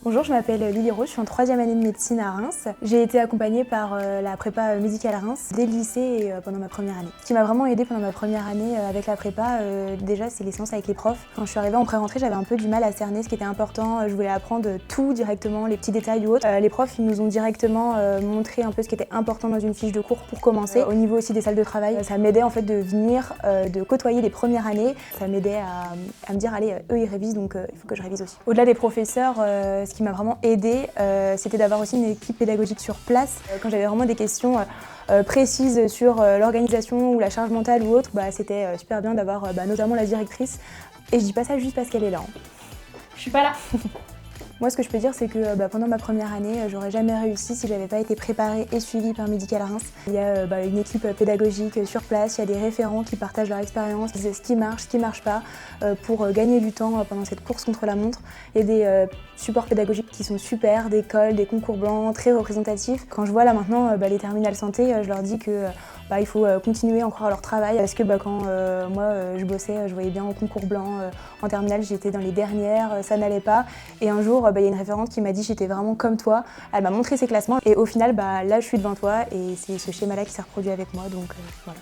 Bonjour, je m'appelle Lily Rose, je suis en 3e année de médecine à Reims. J'ai été accompagnée par la prépa médicale à Reims dès le lycée et pendant ma première année. Ce qui m'a vraiment aidée pendant ma première année avec la prépa, déjà c'est les séances avec les profs. Quand je suis arrivée en pré-rentrée, j'avais un peu du mal à cerner ce qui était important. Je voulais apprendre tout directement, les petits détails ou autres. Les profs ils nous ont directement montré un peu ce qui était important dans une fiche de cours pour commencer. Au niveau aussi des salles de travail, ça m'aidait en fait de venir, de côtoyer les premières années. Ça m'aidait à me dire allez, eux ils révisent donc il faut que je révise aussi. Au-delà des professeurs, ce qui m'a vraiment aidée, c'était d'avoir aussi une équipe pédagogique sur place. Quand j'avais vraiment des questions précises sur l'organisation ou la charge mentale ou autre, c'était super bien d'avoir notamment la directrice. Et je dis pas ça juste parce qu'elle est là. Je suis pas là. Moi, ce que je peux dire, c'est que pendant ma première année, j'aurais jamais réussi si j'avais pas été préparée et suivie par Médical Reims. Il y a une équipe pédagogique sur place, il y a des référents qui partagent leur expérience, qui disent ce qui marche pas, pour gagner du temps pendant cette course contre la montre. Il y a des supports pédagogiques qui sont super, des cols, des concours blancs, très représentatifs. Quand je vois là maintenant les terminales santé, je leur dis que il faut continuer à croire à leur travail parce que quand moi je bossais, je voyais bien au concours blanc, en terminale j'étais dans les dernières, ça n'allait pas. Et un jour, il y a une référente qui m'a dit j'étais vraiment comme toi, elle m'a montré ses classements et au final là je suis devant toi et c'est ce schéma-là qui s'est reproduit avec moi donc voilà.